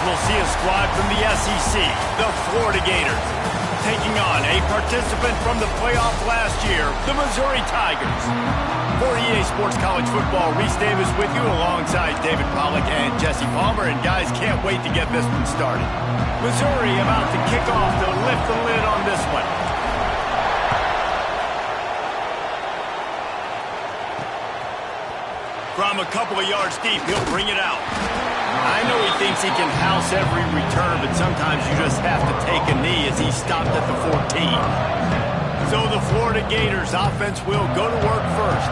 we'll see a squad from the SEC, the Florida Gators, taking on a participant from the playoff last year, the Missouri Tigers. For EA Sports College Football, Reese Davis with you alongside David Pollack and Jesse Palmer. And guys, can't wait to get this one started. Missouri about to kick off to lift the lid on this one. From a couple of yards deep, he'll bring it out. I know he thinks he can house every return, but sometimes you just have to take a knee as he stopped at the 14. So the Florida Gators offense will go to work first.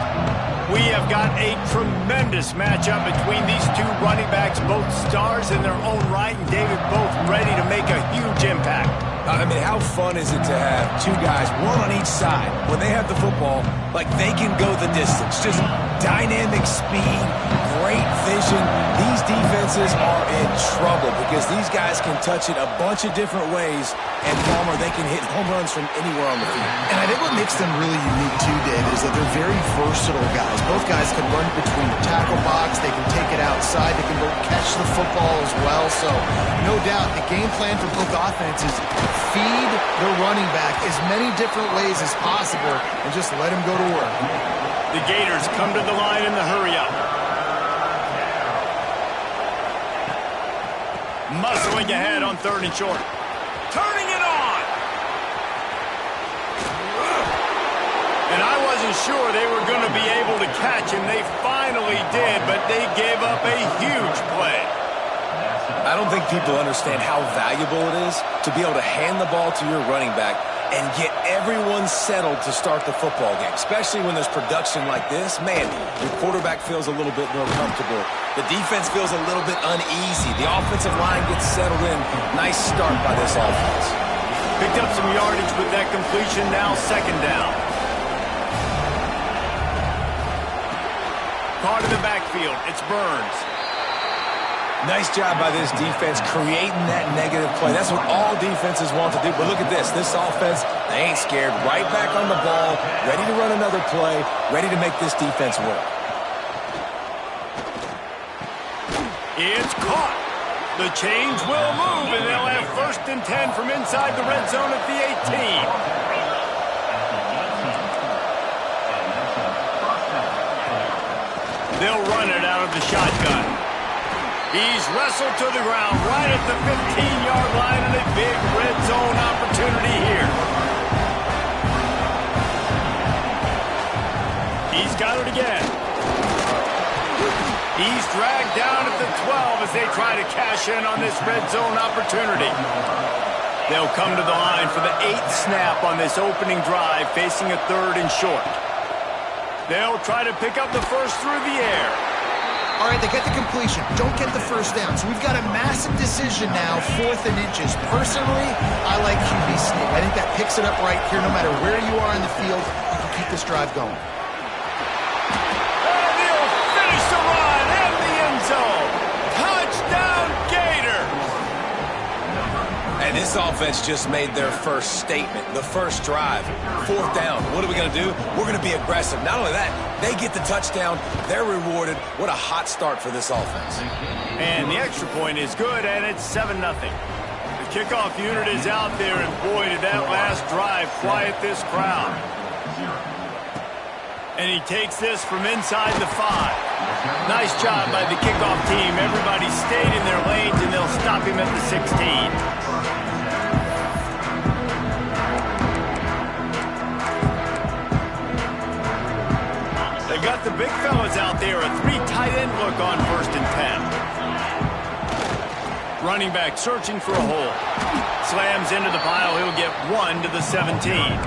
We have got a tremendous matchup between these two running backs, both stars in their own right, and David, both ready to make a huge impact. I mean, how fun is it to have two guys, one on each side, when they have the football, like they can go the distance. Just dynamic speed, great vision. These defenses are in trouble because these guys can touch it a bunch of different ways, and Palmer, they can hit home runs from anywhere on the field. And I think what makes them really unique too, David, is that they're very versatile guys. Both guys can run between the tackle box, they can take it outside, they can both catch the football as well. So, no doubt, the game plan for both offenses, feed the running back as many different ways as possible and just let him go to work. The Gators come to the line in the hurry-up. Muscling ahead on 3rd and short. Turning it on! And I wasn't sure they were going to be able to catch him. They finally did, but they gave up a huge play. I don't think people understand how valuable it is to be able to hand the ball to your running back and get everyone settled to start the football game, especially when there's production like this. Man, your quarterback feels a little bit more comfortable. The defense feels a little bit uneasy. The offensive line gets settled in. Nice start by this offense. Picked up some yardage with that completion, now 2nd down. Caught in the backfield, it's Burns. Nice job by this defense creating that negative play. That's what all defenses want to do. But look at this. This offense, they ain't scared. Right back on the ball, ready to run another play, ready to make this defense work. It's caught. The chains will move, and they'll have 1st and 10 from inside the red zone at the 18. They'll run it out of the shotgun. He's wrestled to the ground right at the 15-yard line, and a big red zone opportunity here. He's got it again. He's dragged down at the 12 as they try to cash in on this red zone opportunity. They'll come to the line for the 8th snap on this opening drive, facing a 3rd and short. They'll try to pick up the first through the air. All right, they get the completion. Don't get the 1st down. So we've got a massive decision now, 4th and inches. Personally, I like QB sneak. I think that picks it up right here. No matter where you are in the field, you can keep this drive going. And he'll finish the run in the end zone. Touchdown, Gators! And this offense just made their first statement, the first drive. 4th down. What are we going to do? We're going to be aggressive. Not only that, they get the touchdown. They're rewarded. What a hot start for this offense. And the extra point is good, and it's 7-0. The kickoff unit is out there, and boy, did that last drive quiet this crowd. And he takes this from inside the 5. Nice job by the kickoff team. Everybody stayed in their lanes, and they'll stop him at the 16. They've got the big fellas out there, a 3 tight end look on 1st and 10. Running back searching for a hole. Slams into the pile, he'll get 1 to the 17.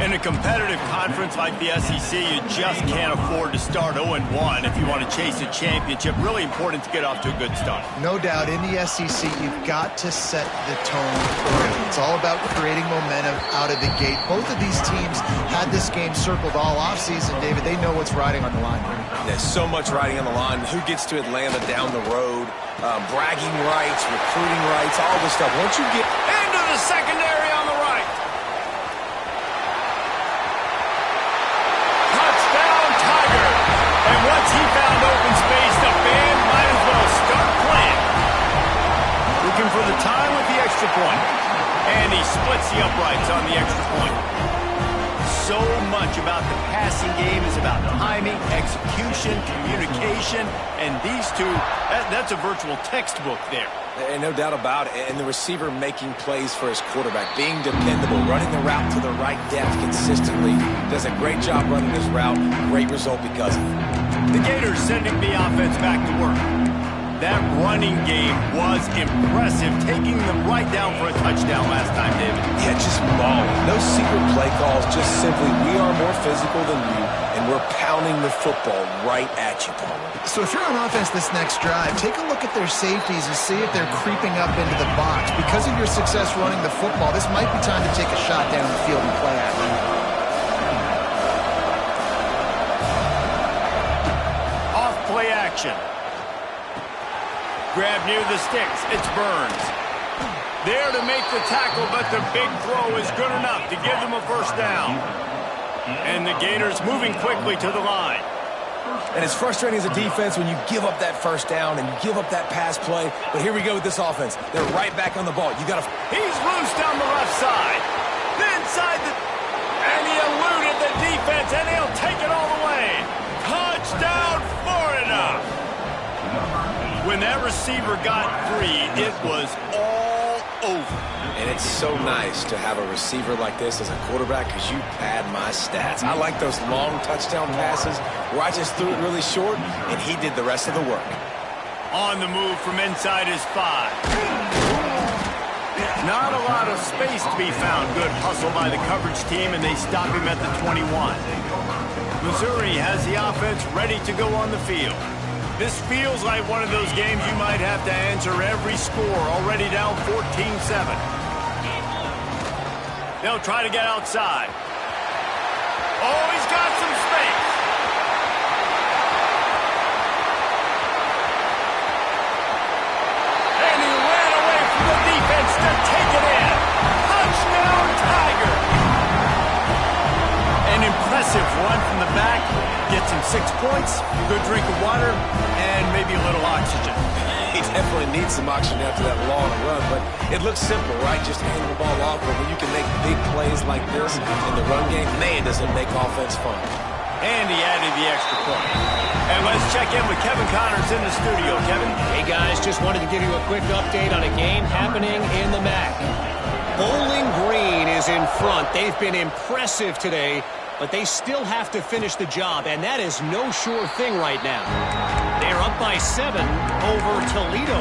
In a competitive conference like the SEC, you just can't afford to start 0-1 if you want to chase a championship. Really important to get off to a good start. No doubt, in the SEC, you've got to set the tone early. It's all about creating momentum out of the gate. Both of these teams had this game circled all offseason, David. They know what's riding on the line here. There's so much riding on the line. Who gets to Atlanta down the road? Bragging rights, recruiting rights, all this stuff. Once you get into the secondary on the right. Touchdown, Tiger. And once he found open space, the band might as well start playing. for the time with the extra point. And he splits the uprights on the extra point. So much about the passing game is about timing, execution, communication, and these two, that's a virtual textbook there. And no doubt about it. And the receiver making plays for his quarterback, being dependable, running the route to the right depth consistently. Does a great job running his route. Great result because of it. The Gators sending the offense back to work. That running game was impressive, taking them right down for a touchdown last time, David. Yeah, just mauling. No secret play calls, just simply we are more physical than you, and we're pounding the football right at you, Paul. So if you're on offense this next drive, take a look at their safeties and see if they're creeping up into the box. Because of your success running the football, this might be time to take a shot down the field and play action. Off play action. Grab near the sticks. It's Burns. There to make the tackle, but the big throw is good enough to give them a first down. And the Gators moving quickly to the line. And it's frustrating as a defense when you give up that first down and you give up that pass play. But here we go with this offense. They're right back on the ball. You got to... He's loose down the left side. Inside the... And he eluded the defense, and he'll take it all the way. Touchdown, Florida! When that receiver got free, it was all over. And it's so nice to have a receiver like this as a quarterback because you pad my stats. I like those long touchdown passes where I just threw it really short and he did the rest of the work. On the move from inside his 5. Not a lot of space to be found. Good hustle by the coverage team, and they stop him at the 21. Missouri has the offense ready to go on the field. This feels like one of those games you might have to answer every score, already down 14-7. They'll try to get outside. Oh, he's got some space. And he ran away from the defense to take it in. Touchdown, Tiger. An impressive run from the back. Gets him 6 points, a good drink of water, and maybe a little oxygen. He definitely needs some oxygen after that long run, but it looks simple, right? Just handing the ball off, but when you can make big plays like this in the run game, man, does it make offense fun. And he added the extra point. And let's check in with Kevin Connors in the studio. Kevin? Hey, guys, just wanted to give you a quick update on a game happening in the MAC. Bowling Green is in front. They've been impressive today, but they still have to finish the job, and that is no sure thing right now. They're up by 7 over Toledo.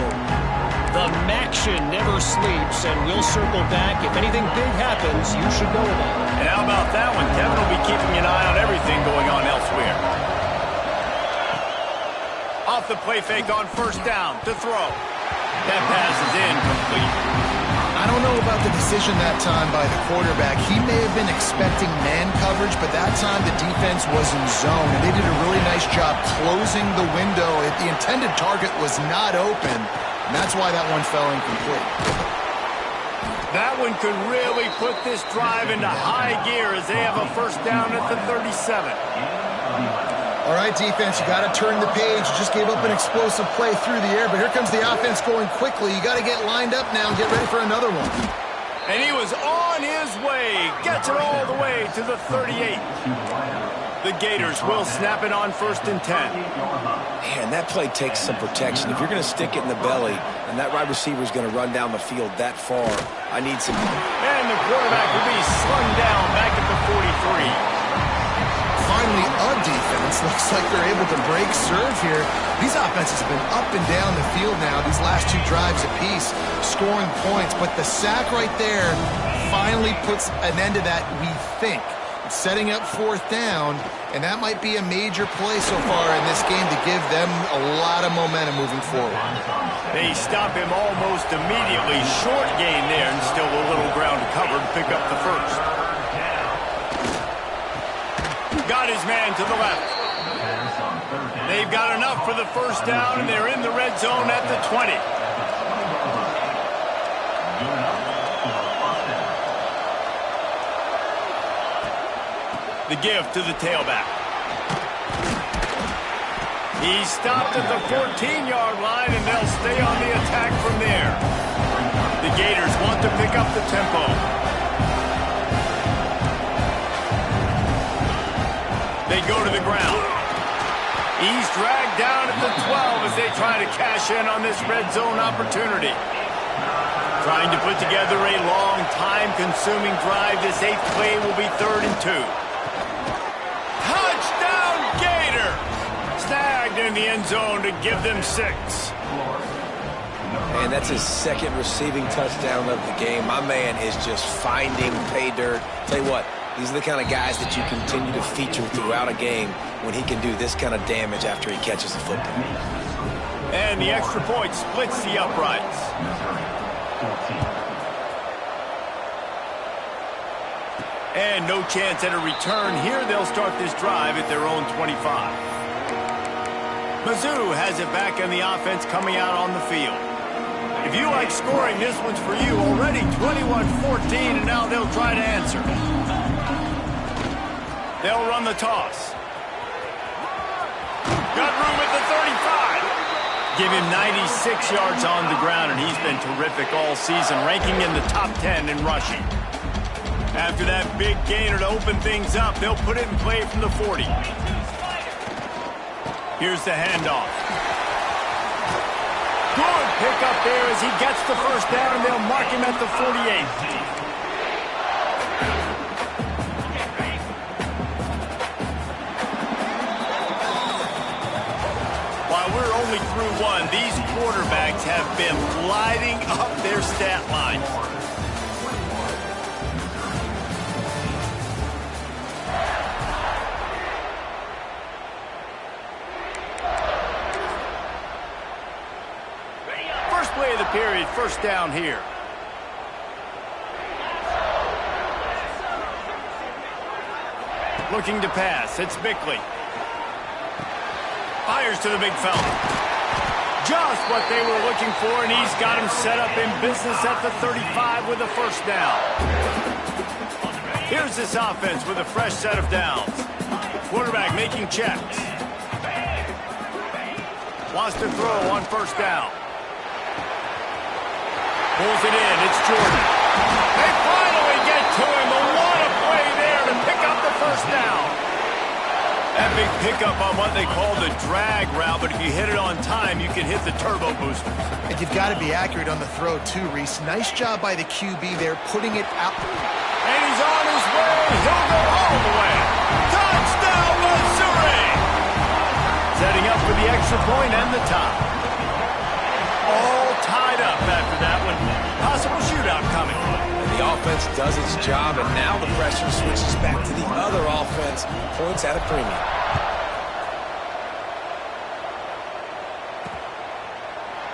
The MACtion never sleeps, and we'll circle back. If anything big happens, you should know about it. And how about that one? Kevin will be keeping an eye on everything going on elsewhere. Off the play fake on first down to throw. That pass is incomplete. I don't know about the decision that time by the quarterback. He may have been expecting man coverage, but that time the defense was in zone, and they did a really nice job closing the window. The intended target was not open, and that's why that one fell incomplete. That one could really put this drive into high gear as they have a first down at the 37. All right, defense, you got to turn the page. You just gave up an explosive play through the air, but here comes the offense going quickly. You got to get lined up now and get ready for another one. And he was on his way. Gets it all the way to the 38. The Gators will snap it on first and 10. Man, that play takes some protection. If you're going to stick it in the belly and that wide receiver is going to run down the field that far, I need some... And the quarterback will be slung down back at the 43. Finally, a defense. Looks like they're able to break serve here. These offenses have been up and down the field now, these last 2 drives apiece, scoring points. But the sack right there finally puts an end to that, we think. It's setting up 4th down, and that might be a major play so far in this game to give them a lot of momentum moving forward. They stop him almost immediately. Short gain there, and still a little ground to cover to pick up the first. Got his man to the left. They've got enough for the first down, and they're in the red zone at the 20. The give to the tailback. He stopped at the 14-yard line, and they'll stay on the attack from there. Gators want to pick up the tempo. They go to the ground. He's dragged down at the 12 as they try to cash in on this red zone opportunity. Trying to put together a long, time-consuming drive. This 8th play will be 3rd and 2. Touchdown, Gator! Snagged in the end zone to give them 6. And that's his 2nd receiving touchdown of the game. My man is just finding pay dirt. Tell you what, these are the kind of guys that you continue to feature throughout a game when he can do this kind of damage after he catches the football. And the extra point splits the uprights. And no chance at a return here. They'll start this drive at their own 25. Mizzou has it back in the offense coming out on the field. If you like scoring, this one's for you. Already 21-14, and now they'll try to answer. They'll run the toss. Got room at the 35. Give him 96 yards on the ground, and he's been terrific all season, ranking in the top 10 in rushing. After that big gainer to open things up, they'll put it in play from the 40. Here's the handoff. Good pickup there as he gets the first down, and they'll mark him at the 48. While we're only through one, these quarterbacks have been lighting up their stat line. Play of the period, first down here. Looking to pass, it's Bickley. Fires to the big fella. Just what they were looking for, and he's got him set up in business at the 35 with a first down. Here's this offense with a fresh set of downs. Quarterback making checks. Wants to throw on first down. Pulls it in. It's Jordan. They finally get to him. A lot of play there to pick up the first down. That big pickup on what they call the drag route, but if you hit it on time, you can hit the turbo booster. And you've got to be accurate on the throw, too, Reese. Nice job by the QB there, putting it out. And he's on his way. He'll go all the way. Touchdown, Missouri! Setting up for the extra point and the top. All tied up after that one. Possible shootout coming. And the offense does its job, and now the pressure switches back to the other offense. Points at a premium.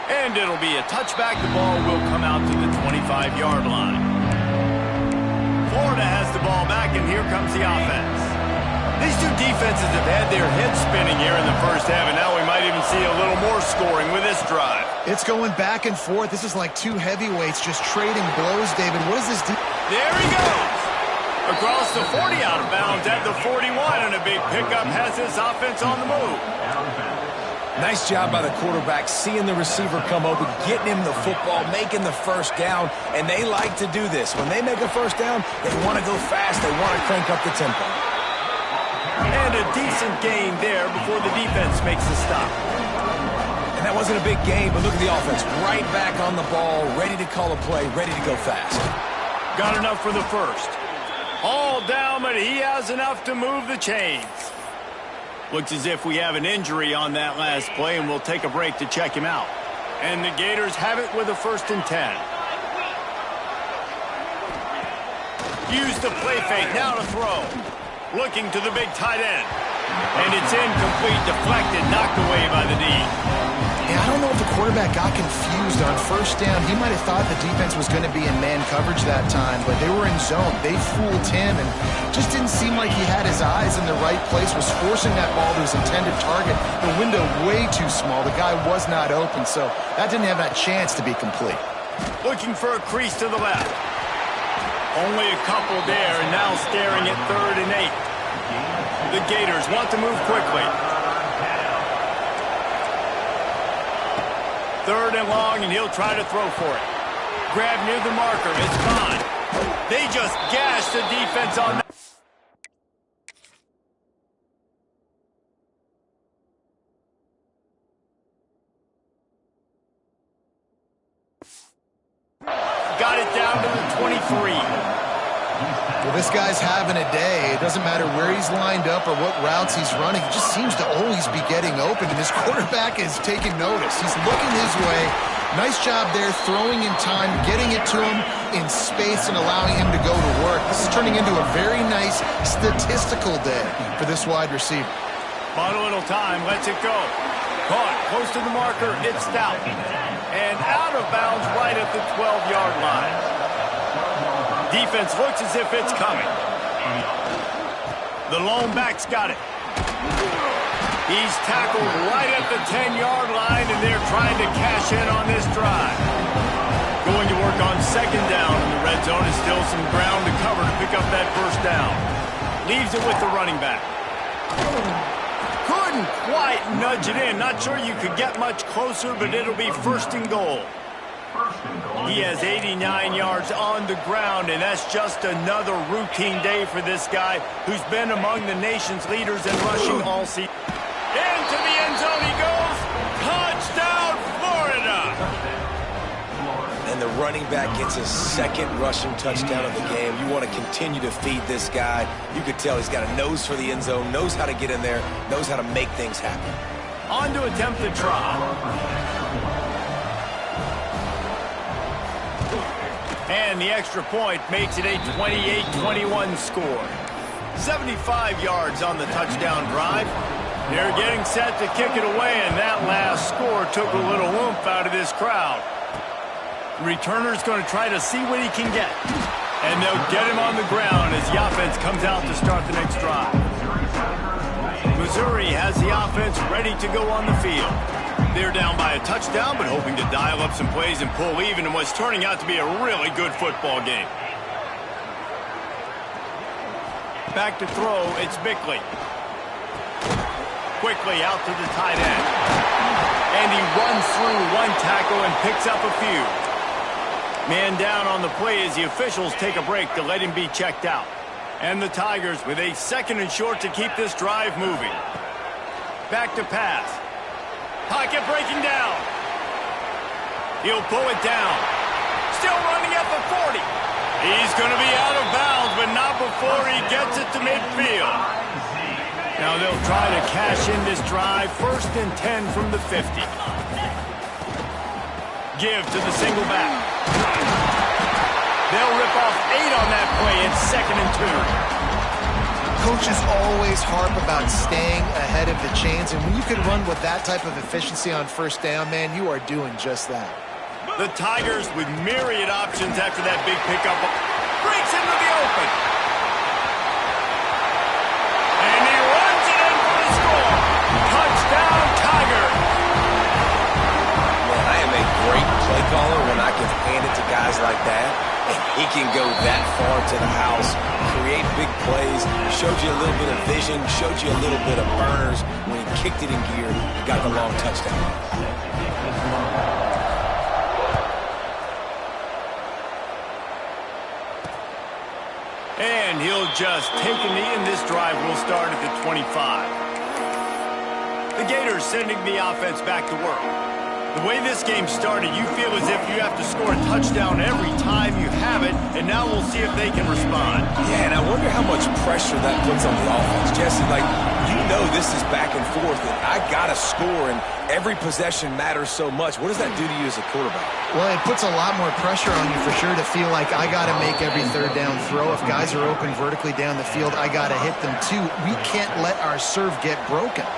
And it'll be a touchback. The ball will come out to the 25-yard line. Florida has the ball back, and here comes the offense. These two defenses have had their heads spinning here in the first half, and now we might even see a little more scoring with this drive. It's going back and forth. This is like two heavyweights just trading blows, David. What is this? There he goes. Across the 40, out of bounds at the 41, and a big pickup has this offense on the move. Nice job by the quarterback, seeing the receiver come open, getting him the football, making the first down, and they like to do this. When they make a first down, they want to go fast. They want to crank up the tempo. And a decent gain there before the defense makes the stop. And that wasn't a big gain, but look at the offense. Right back on the ball, ready to call a play, ready to go fast. Got enough for the first. All down, but he has enough to move the chains. Looks as if we have an injury on that last play, and we'll take a break to check him out. And the Gators have it with a 1st and 10. Use the play fake, now to throw. Looking to the big tight end. And it's incomplete, deflected, knocked away by the knee. Yeah, I don't know if the quarterback got confused on first down. He might have thought the defense was going to be in man coverage that time, but they were in zone. They fooled him and just didn't seem like he had his eyes in the right place, was forcing that ball to his intended target. The window way too small. The guy was not open, so that didn't have that chance to be complete. Looking for a crease to the left. Only a couple there, and now staring at 3rd and 8. The Gators want to move quickly. 3rd and long, and he'll try to throw for it. Grab near the marker. It's gone. They just gashed the defense on that. Got it down to the 23. Well, this guy's having a day. It doesn't matter where he's lined up or what routes he's running. He just seems to always be getting open, and his quarterback is taking notice. He's looking his way. Nice job there, throwing in time, getting it to him in space and allowing him to go to work. This is turning into a very nice statistical day for this wide receiver. Bought a little time, lets it go. Caught, close to the marker, it's Stout. And out of bounds right at the 12-yard line. Defense looks as if it's coming. The lone back's got it. He's tackled right at the 10-yard line, and they're trying to cash in on this drive. Going to work on second down in the red zone. Is still some ground to cover to pick up that first down. Leaves it with the running back. Couldn't quite nudge it in. Not sure you could get much closer, but it'll be first and goal. He has 89 yards on the ground, and that's just another routine day for this guy who's been among the nation's leaders in rushing all season. Into the end zone he goes. Touchdown, Florida! And the running back gets his second rushing touchdown of the game. You want to continue to feed this guy. You could tell he's got a nose for the end zone, knows how to get in there, knows how to make things happen. On to attempt the try. And the extra point makes it a 28-21 score. 75 yards on the touchdown drive. They're getting set to kick it away, and that last score took a little oomph out of this crowd. The returner's going to try to see what he can get. And they'll get him on the ground as the offense comes out to start the next drive. Missouri has the offense ready to go on the field. They're down by a touchdown, but hoping to dial up some plays and pull even in what's turning out to be a really good football game. Back to throw, it's Bickley. Quickly out to the tight end. And he runs through one tackle and picks up a few. Man down on the play as the officials take a break to let him be checked out. And the Tigers with a second and short to keep this drive moving. Back to pass. Pocket breaking down. He'll pull it down. Still running at the 40. He's going to be out of bounds, but not before he gets it to midfield. Now they'll try to cash in this drive. First and 10 from the 50. Give to the single back. They'll rip off 8 on that play. It's second and 2. Coaches always harp about staying ahead of the chains, and when you can run with that type of efficiency on first down, man, you are doing just that. The Tigers with myriad options after that big pickup. Breaks into the open. And he runs it in for the score. Touchdown, Tigers. Man, I am a great play caller when I can hand it to guys like that. He can go that far to the house, create big plays, showed you a little bit of vision, showed you a little bit of burners. When he kicked it in gear, he got the long touchdown. And he'll just take a knee, and this drive will start at the 25. The Gators sending the offense back to work. The way this game started, you feel as if you have to score a touchdown every time you have it, and now we'll see if they can respond. Yeah, and I wonder how much pressure that puts on the offense. Jesse, like, you know this is back and forth, and I got to score, and every possession matters so much. What does that do to you as a quarterback? Well, it puts a lot more pressure on you for sure to feel like I got to make every third down throw. If guys are open vertically down the field, I got to hit them too. We can't let our serve get broken.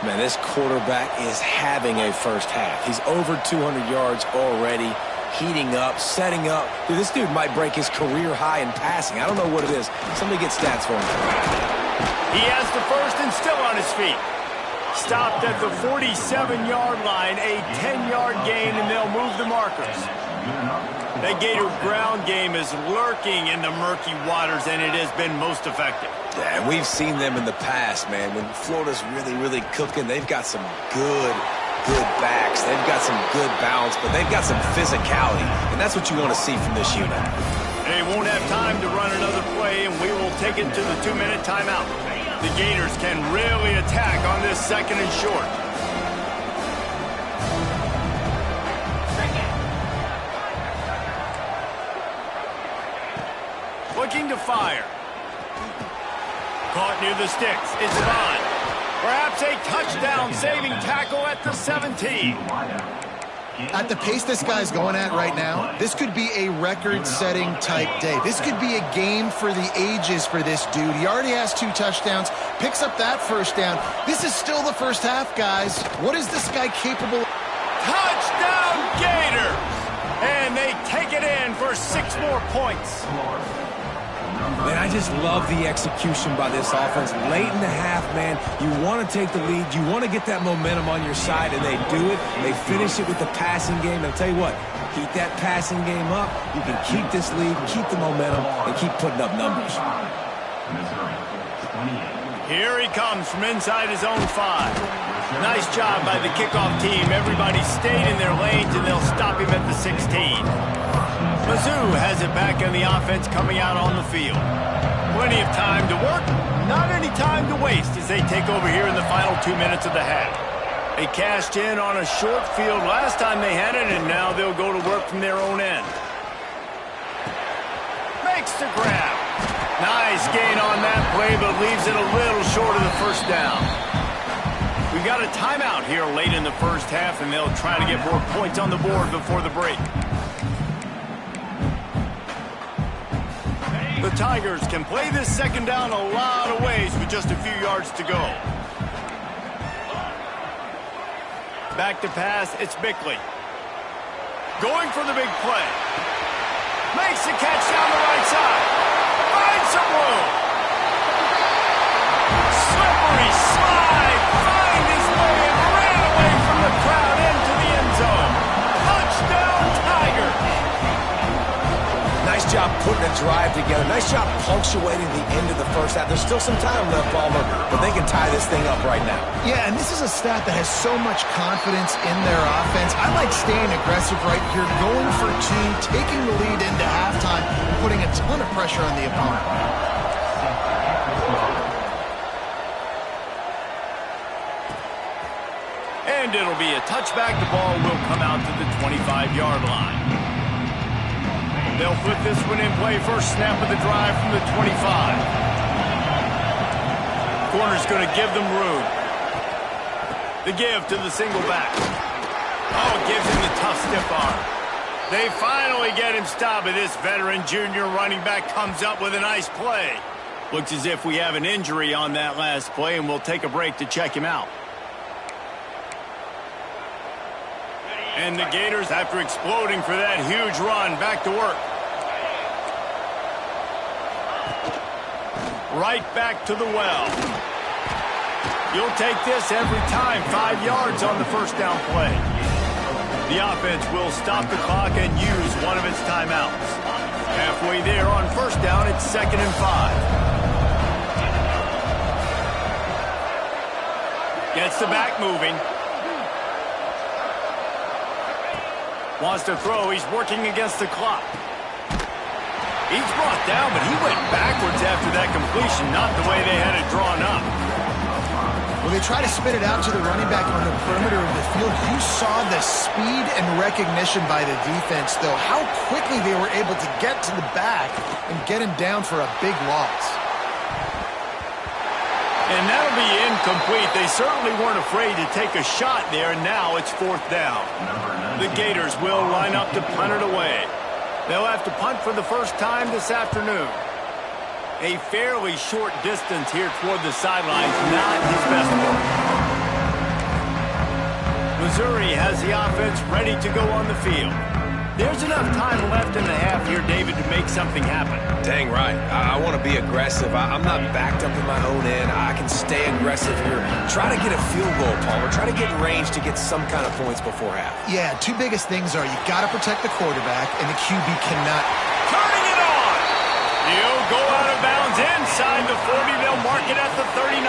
Man, this quarterback is having a first half. He's over 200 yards already, heating up, setting up. Dude, this dude might break his career high in passing. I don't know what it is. Somebody get stats for him. He has the first and still on his feet. Stopped at the 47-yard line, a 10-yard gain, and they'll move the markers. That Gator ground game is lurking in the murky waters, and it has been most effective. Yeah, and we've seen them in the past, man. When Florida's really, really cooking, they've got some good good backs. They've got some good balance, but they've got some physicality, and that's what you want to see from this unit. They won't have time to run another play, and we will take it to the 2-minute timeout. The Gators can really attack on this 2nd and short. Looking to fire. Caught near the sticks. It's Vaughn. Perhaps a touchdown-saving tackle at the 17. At the pace this guy's going at right now, this could be a record-setting type day. This could be a game for the ages for this dude. He already has 2 touchdowns, picks up that 1st down. This is still the 1st half, guys. What is this guy capable of? Touchdown, Gators! And they take it in for 6 more points. Man, I just love the execution by this offense. Late in the half, man, you want to take the lead. You want to get that momentum on your side, and they do it. They finish it with the passing game. And I'll tell you what, keep that passing game up. You can keep this lead, keep the momentum, and keep putting up numbers. Here he comes from inside his own 5. Nice job by the kickoff team. Everybody stayed in their lanes, and they'll stop him at the 16. Mizzou has it back in the offense coming out on the field. Plenty of time to work, not any time to waste as they take over here in the final 2 minutes of the half. They cashed in on a short field last time they had it, and now they'll go to work from their own end. Makes the grab. Nice gain on that play, but leaves it a little short of the 1st down. We got a timeout here late in the 1st half, and they'll try to get more points on the board before the break. The Tigers can play this 2nd down a lot of ways with just a few yards to go. Back to pass, it's Bickley. Going for the big play. Makes the catch down the right side. Finds some room. Slippery slide. Find his way and ran away from the crowd into the end zone. Touchdown, Tigers. Nice job putting a drive together. Nice job punctuating the end of the 1st half. There's still some time left, Palmer, but they can tie this thing up right now. Yeah, and this is a stat that has so much confidence in their offense. I like staying aggressive right here, going for 2, taking the lead into halftime, and putting a ton of pressure on the opponent. And it'll be a touchback. The ball will come out to the 25-yard line. They'll put this one in play. First snap of the drive from the 25. Corner's going to give them room. The give to the single back. Oh, gives him the tough stiff arm. They finally get him stopped, but this veteran junior running back comes up with a nice play. Looks as if we have an injury on that last play, and we'll take a break to check him out. And the Gators, after exploding for that huge run, back to work. Right back to the well. You'll take this every time. 5 yards on the 1st down play. The offense will stop the clock and use one of its timeouts. Halfway there on 1st down, it's 2nd and 5. Gets the back moving. Wants to throw. He's working against the clock. He's brought down, but he went backwards after that completion, not the way they had it drawn up. Well, they try to spit it out to the running back on the perimeter of the field. You saw the speed and recognition by the defense, though. How quickly they were able to get to the back and get him down for a big loss. And that'll be incomplete. They certainly weren't afraid to take a shot there, and now it's 4th down. The Gators will line up to punt it away. They'll have to punt for the first time this afternoon. A fairly short distance here toward the sidelines, not his best work. Missouri has the offense ready to go on the field. There's enough time left in the half here, David, to make something happen. Dang right. I want to be aggressive. I'm not backed up in my own end. I can stay aggressive here. Try to get a field goal, Palmer. Try to get in range to get some kind of points before half. Yeah, 2 biggest things are you got to protect the quarterback, and the QB cannot. Turning it on! He'll go out of bounds inside the 40. They'll mark it at the 39.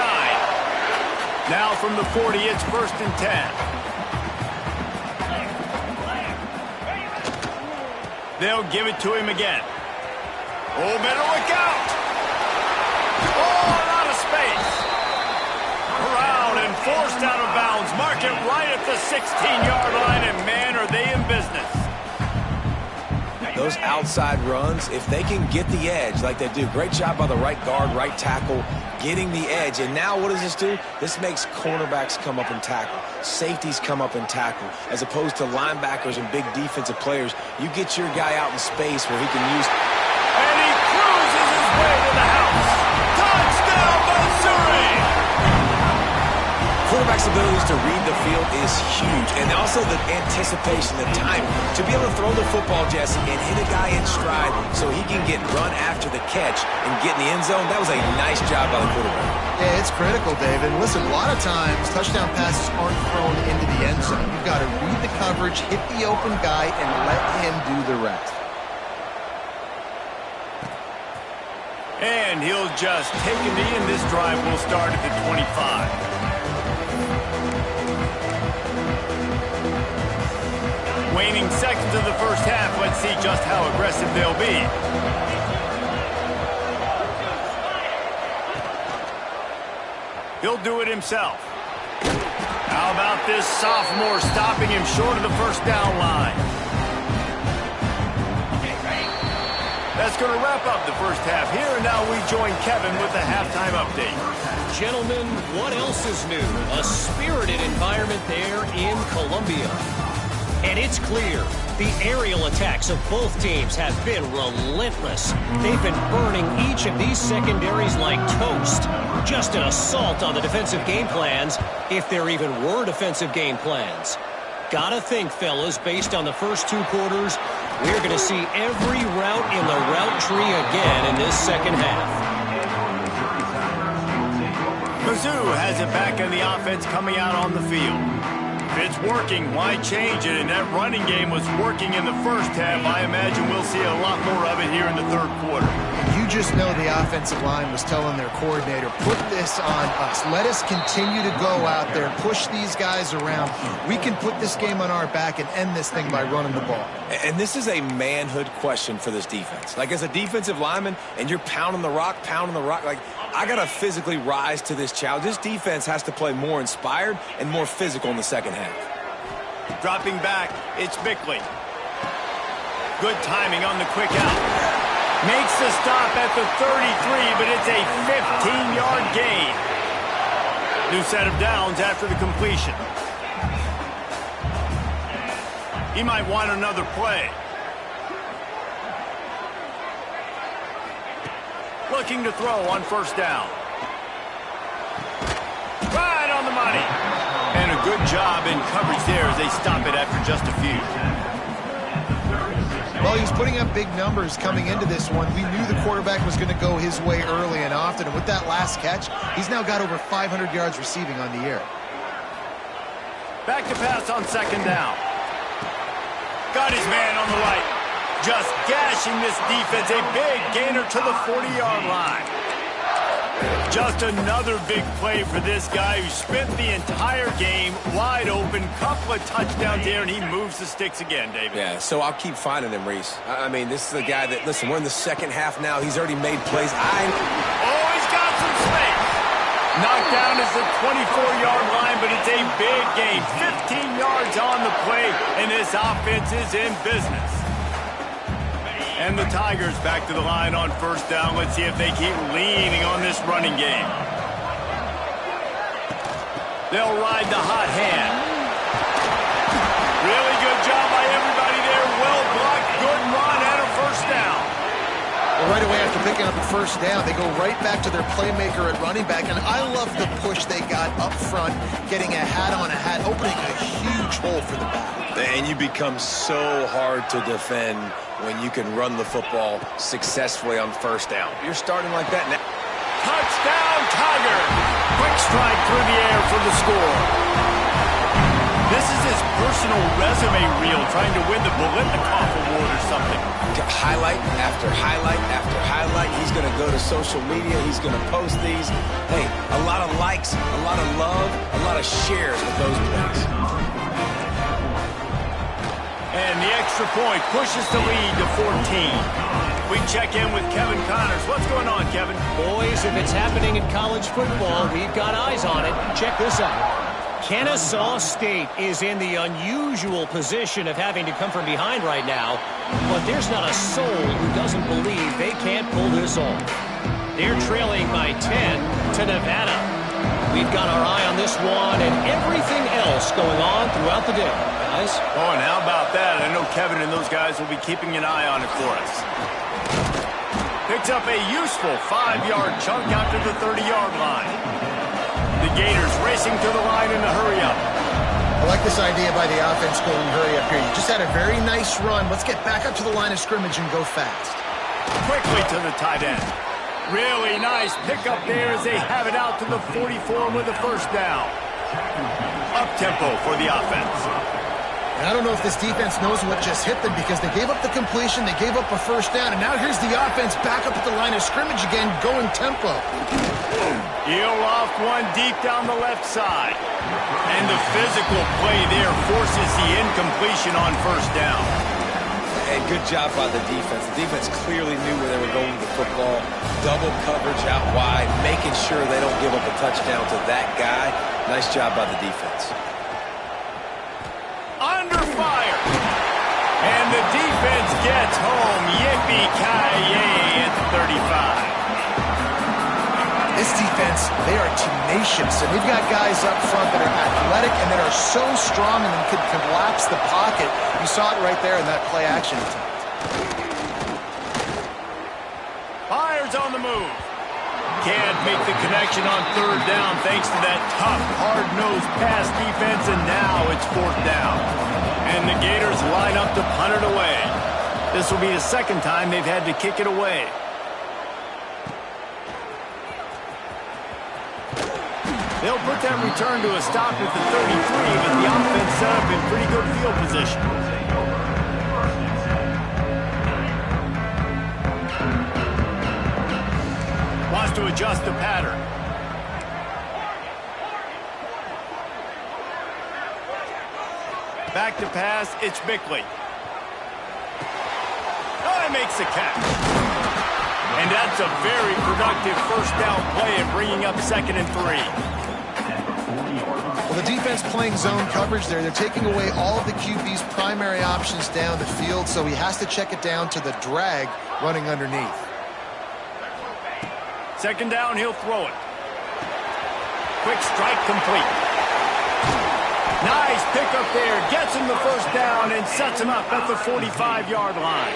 Now from the 40, it's 1st and 10. They'll give it to him again. Oh, better look out. Oh, a lot of space. Around and forced out of bounds. Mark it right at the 16-yard line, and man, are they in business. Those outside runs, if they can get the edge like they do, great job by the right guard, right tackle, getting the edge. And now what does this do? This makes cornerbacks come up and tackle. Safeties come up and tackle. As opposed to linebackers and big defensive players, you get your guy out in space where he can use... And he cruises his way to the house. Touchdown, Missouri! Quarterback's abilities to read the field is huge. And also the anticipation, the time to be able to throw the football, Jesse, and hit a guy in stride so he can get run after the catch and get in the end zone. That was a nice job by the quarterback. Yeah, it's critical, David. Listen, a lot of times touchdown passes aren't thrown into the end zone. You've got to read the coverage, hit the open guy, and let him do the rest. And he'll just take a knee, and this drive will start at the 25. Waning seconds of the first half. Let's see just how aggressive they'll be. He'll do it himself. How about this sophomore stopping him short of the first down line? That's going to wrap up the first half here, and now we join Kevin with the halftime update. Gentlemen, what else is new? A spirited environment there in Columbia. And it's clear, the aerial attacks of both teams have been relentless. They've been burning each of these secondaries like toast. Just an assault on the defensive game plans, if there even were defensive game plans. Gotta think, fellas, based on the first two quarters, we're going to see every route in the route tree again in this second half. Mizzou has it back in the offense coming out on the field. If it's working, why change it? And that running game was working in the first half. I imagine we'll see a lot more of it here in the third quarter. You just know the offensive line was telling their coordinator, put this on us. Let us continue to go out there, push these guys around. We can put this game on our back and end this thing by running the ball. And this is a manhood question for this defense. Like, as a defensive lineman, and you're pounding the rock, like, I got to physically rise to this challenge. This defense has to play more inspired and more physical in the second half. Dropping back, it's Bickley. Good timing on the quick out. Makes the stop at the 33, but it's a 15-yard gain. New set of downs after the completion. He might want another play. Looking to throw on first down. Right on the money. And a good job in coverage there as they stop it after just a few. Well, he was putting up big numbers coming into this one. We knew the quarterback was going to go his way early and often. And with that last catch, he's now got over 500 yards receiving on the year. Back to pass on second down. Got his man on the right. Just gashing this defense. A big gainer to the 40-yard line. Just another big play for this guy who spent the entire game wide open. Couple of touchdowns there, and he moves the sticks again, David. Yeah, so I'll keep finding him, Reese. I mean, this is a guy that, listen, we're in the second half now. He's already made plays. Oh, he's got some space. Knocked down is the 24-yard line, but it's a big gain. 15 yards on the play, and this offense is in business. And the Tigers back to the line on first down. Let's see if they keep leaning on this running game. They'll ride the hot hand. Really good job by everybody there. Well blocked, good run, and a first down. Well, right away after picking up a first down, they go right back to their playmaker at running back. And I love the push they got up front, getting a hat on a hat, opening a huge hole for the back. And you become so hard to defend when you can run the football successfully on first down. You're starting like that now. Touchdown, Tiger! Quick strike through the air for the score. This is his personal resume reel, trying to win the Biletnikoff Award or something. Highlight after highlight after highlight. He's going to go to social media. He's going to post these. Hey, a lot of likes, a lot of love, a lot of shares with those plays. And the extra point pushes the lead to 14. We check in with Kevin Connors. What's going on, Kevin? Boys, if it's happening in college football, we've got eyes on it. Check this out. Kennesaw State is in the unusual position of having to come from behind right now, but there's not a soul who doesn't believe they can't pull this off. They're trailing by 10 to Nevada. We've got our eye on this one and everything else going on throughout the day, guys. Oh, and how about that? I know Kevin and those guys will be keeping an eye on it for us. Picks up a useful 5-yard chunk out to the 30-yard line. The Gators racing to the line in a hurry-up. I like this idea by the offense going hurry up here. You just had a very nice run. Let's get back up to the line of scrimmage and go fast. Quickly to the tight end. Really nice pickup there as they have it out to the 44 with a first down. Up-tempo for the offense. And I don't know if this defense knows what just hit them because they gave up the completion, they gave up a first down, and now here's the offense back up at the line of scrimmage again, going tempo. He'll loft one deep down the left side. And the physical play there forces the incompletion on first down. And good job by the defense. The defense clearly knew where they were going with the football. Double coverage out wide, making sure they don't give up a touchdown to that guy. Nice job by the defense. Under fire. And the defense gets home. Yippee-ki-yay at the 35. This defense, they are tenacious, and they've got guys up front that are athletic and that are so strong and could collapse the pocket. You saw it right there in that play action attempt. Fires on the move. Can't make the connection on third down thanks to that tough, hard-nosed pass defense, and now it's fourth down. And the Gators line up to punt it away. This will be the second time they've had to kick it away. They'll put that return to a stop at the 33, but the offense set up in pretty good field position. Wants to adjust the pattern. Back to pass, it's Bickley. Oh, he makes the catch. And that's a very productive first down play and bringing up 2nd and 3. Well, the defense playing zone coverage there. They're taking away all of the QB's primary options down the field, so he has to check it down to the drag running underneath. 2nd down, he'll throw it. Quick strike complete. Nice pickup there. Gets him the first down and sets him up at the 45-yard line.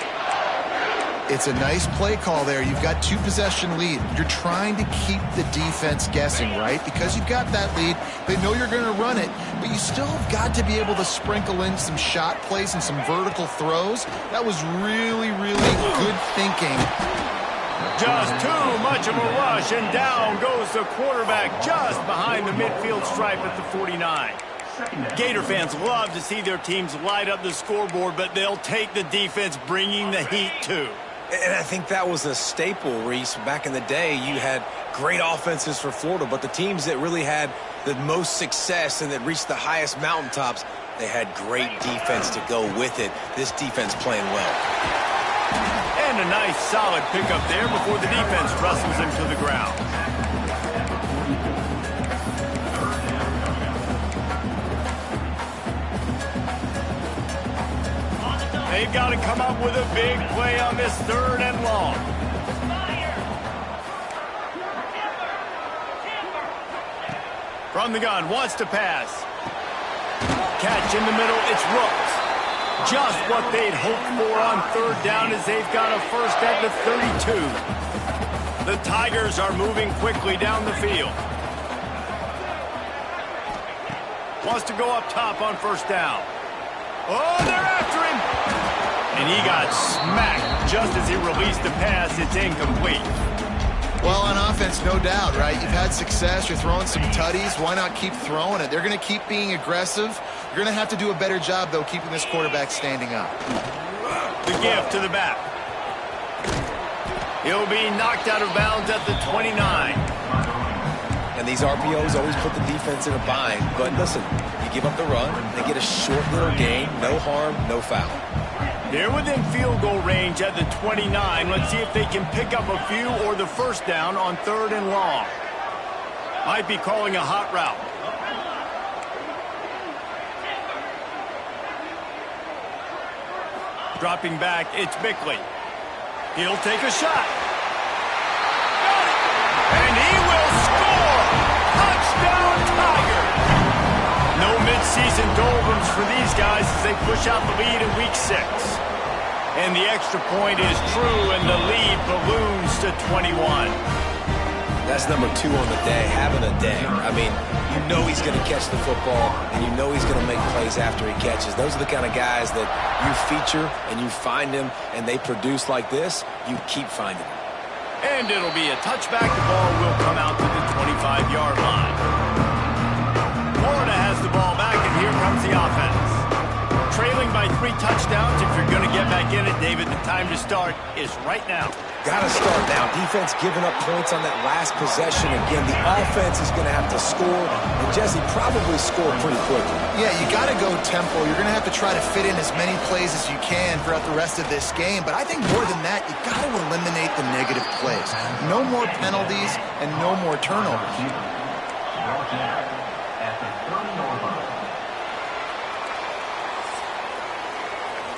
It's a nice play call there. You've got 2-possession lead. You're trying to keep the defense guessing, right? Because you've got that lead. They know you're going to run it, but you still have got to be able to sprinkle in some shot plays and some vertical throws. That was really, really good thinking. Just too much of a rush, and down goes the quarterback just behind the midfield stripe at the 49. Gator fans love to see their teams light up the scoreboard, but they'll take the defense bringing the heat too. And I think that was a staple, Reese. Back in the day, you had great offenses for Florida, but the teams that really had the most success and that reached the highest mountaintops, they had great defense to go with it. This defense playing well. And a nice solid pickup there before the defense wrestles him to the ground. They've got to come up with a big play on this 3rd and long. From the gun, wants to pass. Catch in the middle, it's Rooks. Just what they'd hoped for on 3rd down as they've got a first at the 32. The Tigers are moving quickly down the field. Wants to go up top on 1st down. Oh, they're after him! And he got smacked just as he released the pass. It's incomplete. Well, on offense, no doubt, right? You've had success. You're throwing some tutties. Why not keep throwing it? They're going to keep being aggressive. You're going to have to do a better job, though, keeping this quarterback standing up. The give to the back. He'll be knocked out of bounds at the 29. And these RPOs always put the defense in a bind. But listen, you give up the run, they get a short little gain, no harm, no foul. They're within field goal range at the 29. Let's see if they can pick up a few or the first down on 3rd and long. Might be calling a hot route. Dropping back, it's Bickley. He'll take a shot. And he will score! Touchdown, Tiger! No midseason doldrums for these guys as they push out the lead in Week 6. And the extra point is true, and the lead balloons to 21. That's number 2 on the day, having a day. I mean, you know he's going to catch the football, and you know he's going to make plays after he catches. Those are the kind of guys that you feature, and you find them, and they produce like this, you keep finding them. And it'll be a touchback. The ball will come out to the 25-yard line. Florida has the ball back, and here comes the offense. Trailing by 3 touchdowns. If you're going to get back in it, David, the time to start is right now. Got to start now. Defense giving up points on that last possession. Again, the offense is going to have to score, and Jesse probably score pretty quickly. Yeah, you got to go tempo. You're going to have to try to fit in as many plays as you can throughout the rest of this game. But I think more than that, you got to eliminate the negative plays. No more penalties and no more turnovers.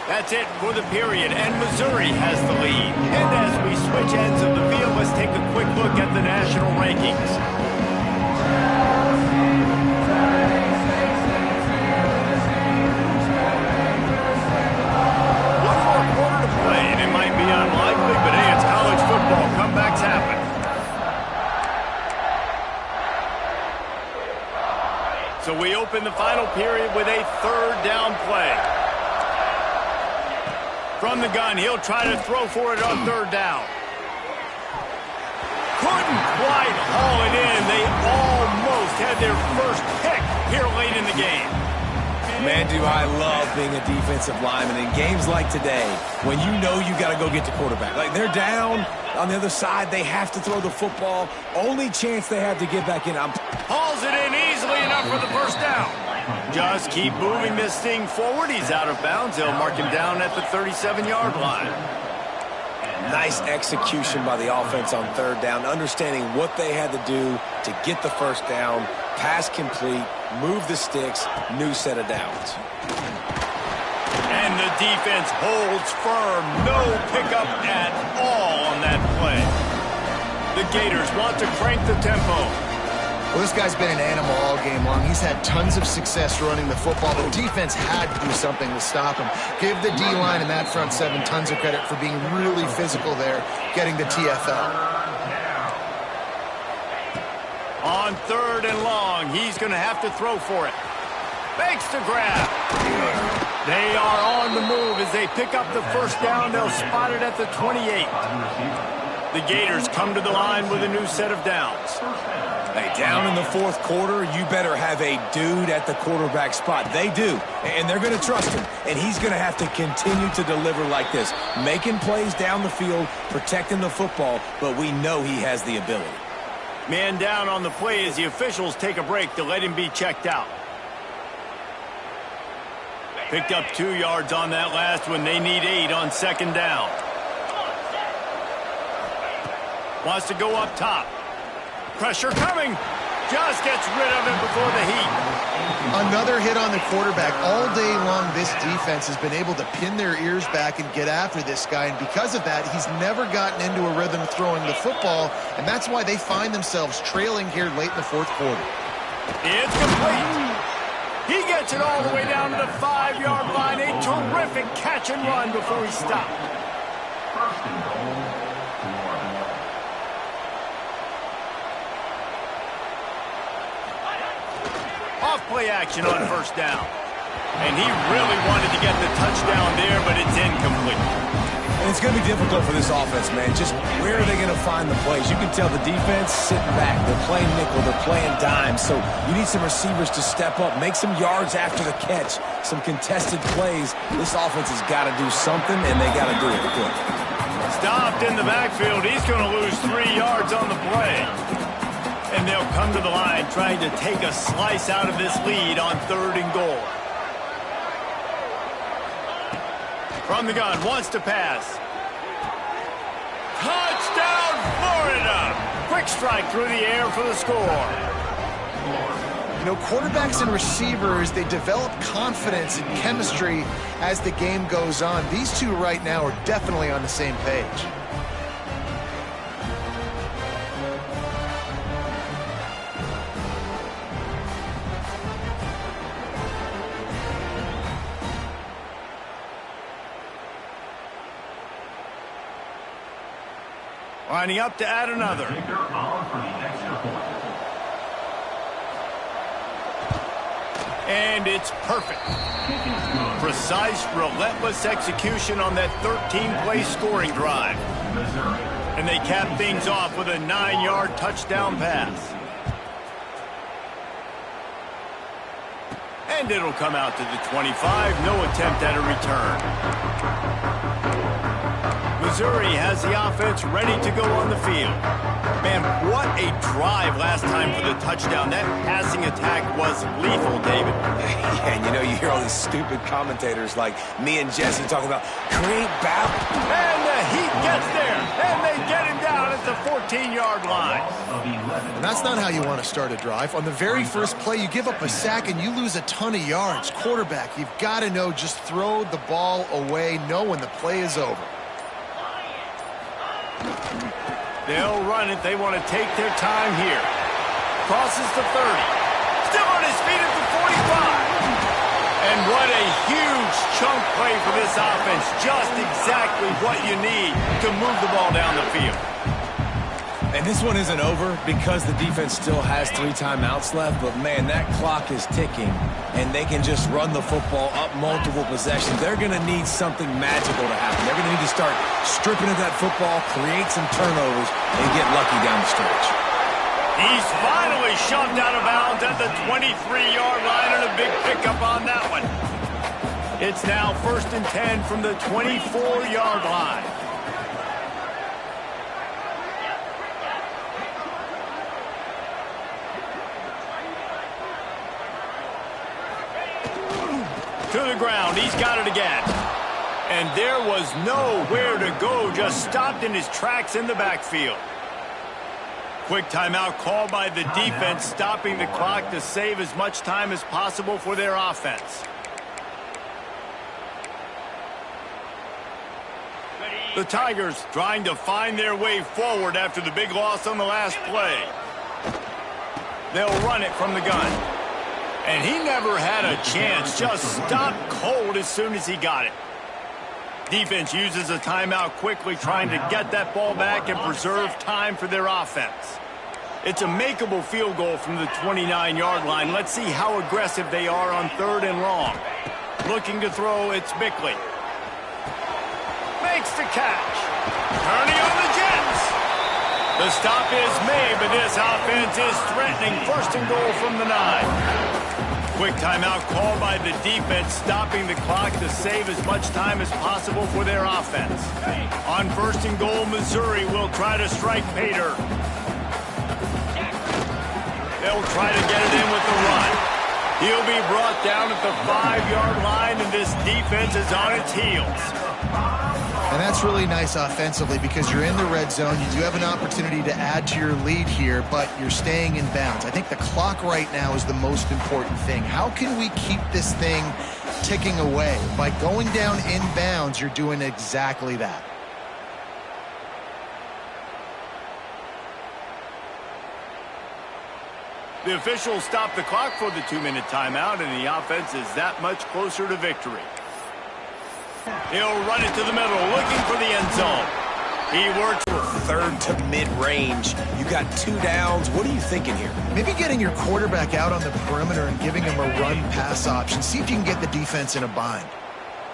That's it for the period, and Missouri has the lead. And as we switch ends of the field, let's take a quick look at the national rankings. One more quarter to play, and it might be unlikely, but hey, it's college football. Comebacks happen. So we open the final period with a 3rd down play. From the gun, he'll try to throw for it on 3rd down. Couldn't quite haul it in. They almost had their first pick here late in the game. Man, do I love being a defensive lineman in games like today when you know you got to go get the quarterback. Like, they're down on the other side. They have to throw the football. Only chance they have to get back in. Hauls it in easily enough for the first down. Just keep moving this thing forward. He's out of bounds. They'll mark him down at the 37-yard line. Nice execution by the offense on 3rd down, understanding what they had to do to get the first down, pass complete, move the sticks, new set of downs. And the defense holds firm. No pickup at all on that play. The Gators want to crank the tempo. Well, this guy's been an animal all game long. He's had tons of success running the football. The defense had to do something to stop him. Give the D-line and that front 7 tons of credit for being really physical there, getting the TFL. On 3rd and long, he's going to have to throw for it. Fakes the grab. They are on the move as they pick up the first down. They'll spot it at the 28. The Gators come to the line with a new set of downs. Hey, down in the 4th quarter, you better have a dude at the quarterback spot. They do, and they're going to trust him, and he's going to have to continue to deliver like this, making plays down the field, protecting the football, but we know he has the ability. Man down on the play as the officials take a break to let him be checked out. Picked up 2 yards on that last one. They need 8 on 2nd down. Wants to go up top. Pressure coming. Just gets rid of it before the heat. Another hit on the quarterback. All day long, this defense has been able to pin their ears back and get after this guy. And because of that, he's never gotten into a rhythm throwing the football. And that's why they find themselves trailing here late in the 4th quarter. It's complete. He gets it all the way down to the 5-yard line. A terrific catch and run before he stopped. Off-play action on 1st down. And he really wanted to get the touchdown there, but it's incomplete. And it's going to be difficult for this offense, man. Just where are they going to find the plays? You can tell the defense sitting back. They're playing nickel. They're playing dime. So you need some receivers to step up, make some yards after the catch, some contested plays. This offense has got to do something, and they got to do it quick. Stopped in the backfield. He's going to lose 3 yards on the play. And they'll come to the line trying to take a slice out of this lead on 3rd and goal. From the gun, wants to pass. Touchdown, Florida! Quick strike through the air for the score. You know, quarterbacks and receivers, they develop confidence and chemistry as the game goes on. These two right now are definitely on the same page. Lining up to add another. And it's perfect. Precise, relentless execution on that 13-play scoring drive. And they cap things off with a 9-yard touchdown pass. And it'll come out to the 25. No attempt at a return. Missouri has the offense ready to go on the field. Man, what a drive last time for the touchdown. That passing attack was lethal, David. Yeah, and you know, you hear all these stupid commentators like me and Jesse talking about create battle. And the Heat gets there, and they get him down at the 14-yard line. And that's not how you want to start a drive. On the very first play, you give up a sack and you lose a ton of yards. Quarterback, you've got to know, just throw the ball away, know when the play is over. They'll run it. They want to take their time here. Crosses the 30. Still on his feet at the 45. And what a huge chunk play for this offense. Just exactly what you need to move the ball down the field. And this one isn't over because the defense still has 3 timeouts left. But, man, that clock is ticking, and they can just run the football up multiple possessions. They're going to need something magical to happen. They're going to need to start stripping at that football, create some turnovers, and get lucky down the stretch. He's finally shoved out of bounds at the 23-yard line, and a big pickup on that one. It's now 1st and 10 from the 24-yard line. To the ground. He's got it again. And there was nowhere to go. Just stopped in his tracks in the backfield. Quick timeout called by the defense, stopping the clock to save as much time as possible for their offense. The Tigers trying to find their way forward after the big loss on the last play. They'll run it from the gun. And he never had a chance, just stopped cold as soon as he got it. Defense uses a timeout quickly, trying to get that ball back and preserve time for their offense. It's a makeable field goal from the 29-yard line. Let's see how aggressive they are on 3rd and long. Looking to throw, it's Bickley. Makes the catch. Turning on the Jets. The stop is made, but this offense is threatening. 1st and goal from the 9. Quick timeout called by the defense, stopping the clock to save as much time as possible for their offense. On 1st and goal, Missouri will try to strike Pater. They'll try to get it in with the run. He'll be brought down at the 5-yard line, and this defense is on its heels. And that's really nice offensively because you're in the red zone. You do have an opportunity to add to your lead here, but you're staying in bounds. I think the clock right now is the most important thing. How can we keep this thing ticking away? By going down in bounds, you're doing exactly that. The officials stop the clock for the 2-minute timeout, and the offense is that much closer to victory. He'll run it to the middle, looking for the end zone. He works 3rd to mid-range. You got 2 downs. What are you thinking here? Maybe getting your quarterback out on the perimeter and giving him a run-pass option. See if you can get the defense in a bind.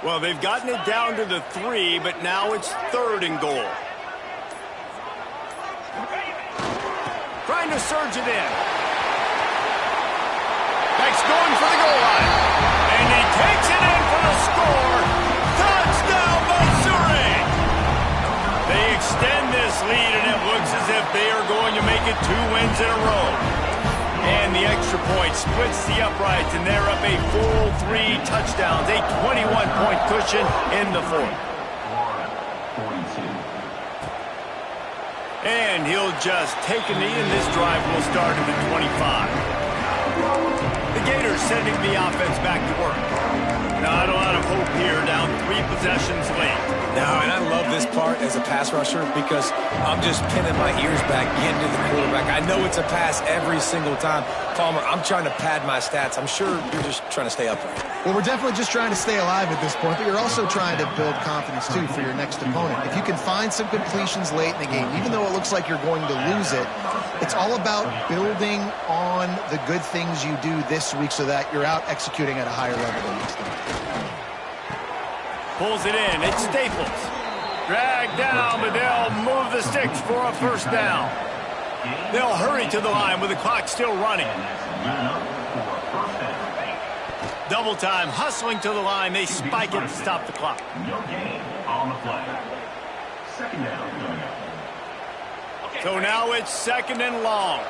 Well, they've gotten it down to the 3, but now it's 3rd and goal. Trying to surge it in. Beck's going for the goal line. And he takes it in for the score. Touchdown, Missouri! They extend this this lead, and it looks as if they are going to make it 2 wins in a row. And the extra point splits the uprights, and they're up a full 3 touchdowns, a 21-point cushion in the fourth. And he'll just take a knee, and this drive will start at the 25. The Gators sending the offense back to work. Not a lot of hope here, down 3 possessions late. Now, and I love this part as a pass rusher because I'm just pinning my ears back, getting to the quarterback. I know it's a pass every single time. Palmer, I'm trying to pad my stats. I'm sure you're just trying to stay upright. Well, we're definitely just trying to stay alive at this point, but you're also trying to build confidence, too, for your next opponent. If you can find some completions late in the game, even though it looks like you're going to lose it, it's all about building on the good things you do this week so that you're out executing at a higher level than next time. Pulls it in. It's Staples. Dragged down, but they'll move the sticks for a first down. They'll hurry to the line with the clock still running. Double time, hustling to the line. They spike it to stop the clock. No gain on the play. Second down. So now it's 2nd and long.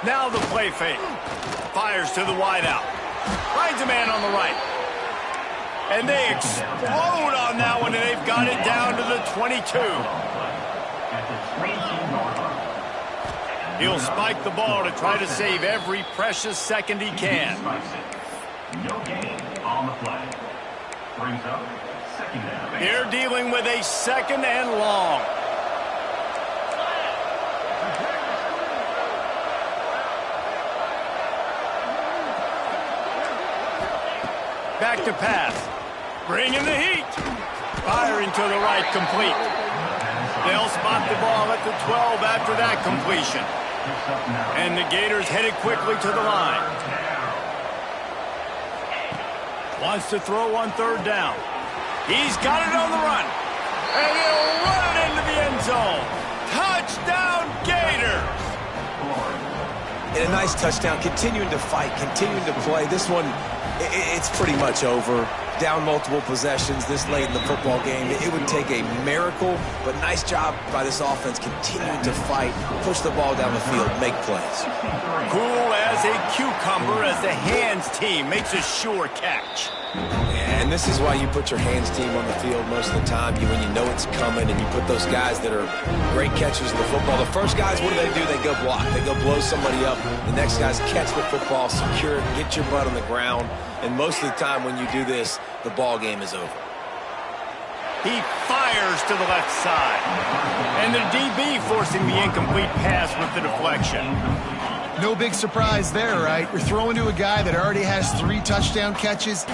Now the play fake. Fires to the wideout. Finds a man on the right. And they explode on that one, and they've got it down to the 22. He'll spike the ball to try to save every precious second he can. No gain on the play. Brings up second down. They're dealing with a 2nd and long. Back to pass. Bringing the heat. Firing to the right, complete. They'll spot the ball at the 12 after that completion. And the Gators headed quickly to the line. Wants to throw on 3rd down. He's got it on the run. And he'll run it into the end zone. Touchdown, Gators! And a nice touchdown, continuing to fight, continuing to play. This one, it's pretty much over. Down multiple possessions this late in the football game. It would take a miracle, but nice job by this offense continuing to fight, push the ball down the field, make plays. Cool as a cucumber as the hands team makes a sure catch. And this is why you put your hands team on the field most of the time, when you know it's coming, and you put those guys that are great catchers of the football. The first guys, what do? They go block. They go blow somebody up. The next guys catch the football, secure it, get your butt on the ground. And most of the time when you do this, the ball game is over. He fires to the left side. And the DB forcing the incomplete pass with the deflection. No big surprise there, right? You're throwing to a guy that already has 3 touchdown catches.